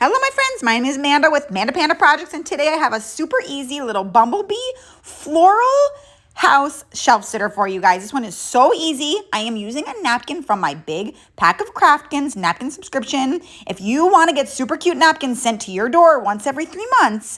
Hello, my friends. My name is Amanda with Manda Panda Projects, and today I have a super easy little Bumblebee floral house shelf sitter for you guys. This one is so easy. I am using a napkin from my big pack of Craftkins napkin subscription. If you want to get super cute napkins sent to your door once every 3 months,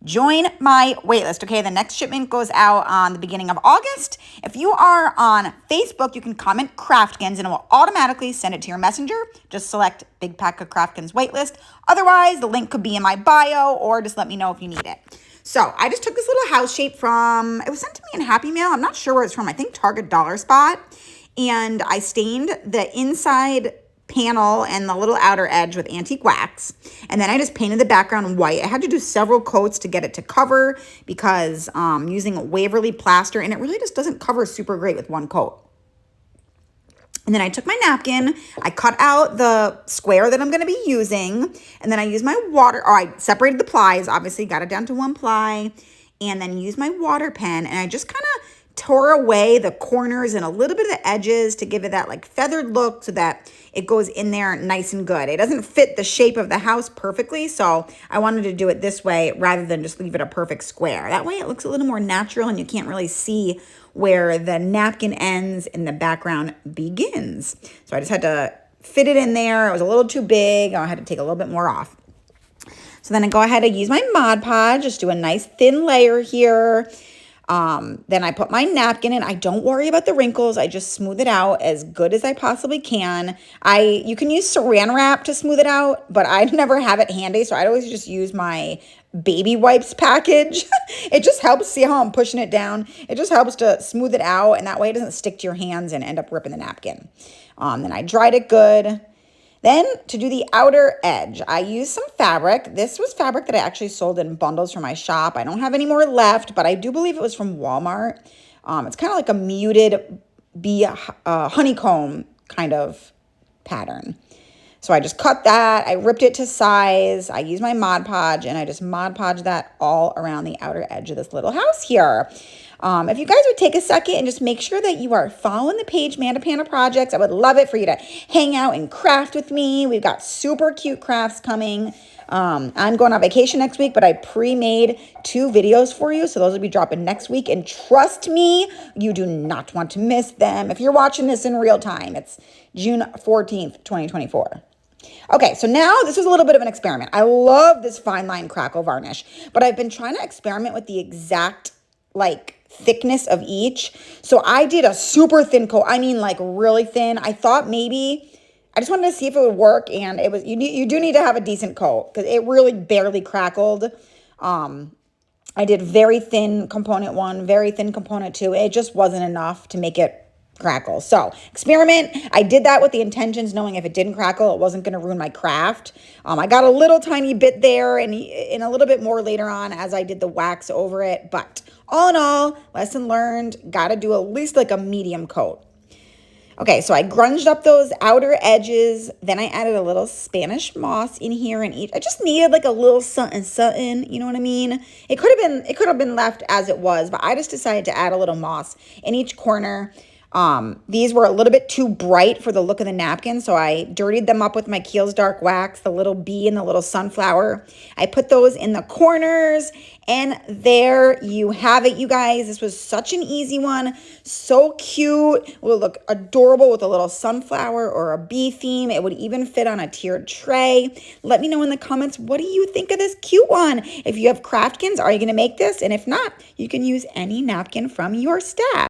join my waitlist, okay? The next shipment goes out on the beginning of August. If you are on Facebook, you can comment Craftkins and it will automatically send it to your messenger. Just select Big Pack of Craftkins waitlist. Otherwise, the link could be in my bio or just let me know if you need it. So I just took this little house shape from, it was sent to me in Happy Mail. I'm not sure where it's from. I think Target Dollar Spot. And I stained the inside panel and the little outer edge with antique wax, and then I just painted the background white. I had to do several coats to get it to cover because using Waverly plaster, and it really just doesn't cover super great with one coat. And then I took my napkin, I cut out the square that I'm going to be using, and then I used my I separated the plies, obviously got it down to one ply, and then used my water pen, and I just kind of tore away the corners and a little bit of the edges to give it that like feathered look so that it goes in there nice and good. It doesn't fit the shape of the house perfectly, so I wanted to do it this way rather than just leave it a perfect square. That way it looks a little more natural and you can't really see where the napkin ends and the background begins. So I just had to fit it in there. It was a little too big. I had to take a little bit more off. So then I go ahead and use my Mod Podge, just do a nice thin layer here. Then I put my napkin in. I don't worry about the wrinkles. I just smooth it out as good as I possibly can. You can use saran wrap to smooth it out, but I never have it handy, so I always just use my baby wipes package. It just helps. See how I'm pushing it down? It just helps to smooth it out, and that way it doesn't stick to your hands and end up ripping the napkin. Then I dried it good. Then to do the outer edge, I used some fabric. This was fabric that I actually sold in bundles from my shop. I don't have any more left, but I do believe it was from Walmart. It's kind of like a muted bee honeycomb kind of pattern. So I just cut that. I ripped it to size. I used my Mod Podge, and I just Mod Podge that all around the outer edge of this little house here. If you guys would take a second and just make sure that you are following the page Manda Panda Projects, I would love it for you to hang out and craft with me. We've got super cute crafts coming. I'm going on vacation next week, but I pre-made 2 videos for you, so those will be dropping next week. And trust me, you do not want to miss them. If you're watching this in real time, it's June 14th, 2024. Okay, so now this is a little bit of an experiment. I love this fine line crackle varnish, but I've been trying to experiment with the exact thickness of each. So I did a super thin coat. I mean like really thin. I thought maybe, I just wanted to see if it would work, and it was, you do need to have a decent coat because it really barely crackled. I did very thin component 1, very thin component 2. It just wasn't enough to make it crackle. So experiment. I did that with the intentions, knowing if it didn't crackle, it wasn't going to ruin my craft. I got a little tiny bit there and a little bit more later on as I did the wax over it. But all in all, lesson learned, got to do at least like a medium coat. Okay, so I grunged up those outer edges. Then I added a little Spanish moss in here and I just needed like a little something, you know what I mean? It could have been left as it was, but I just decided to add a little moss in each corner. These were a little bit too bright for the look of the napkin, so I dirtied them up with my Kiehl's Dark Wax, the little bee and the little sunflower. I put those in the corners, and there you have it, you guys. This was such an easy one, so cute. It will look adorable with a little sunflower or a bee theme. It would even fit on a tiered tray. Let me know in the comments, what do you think of this cute one? If you have Craftkins, are you going to make this? And if not, you can use any napkin from your stash.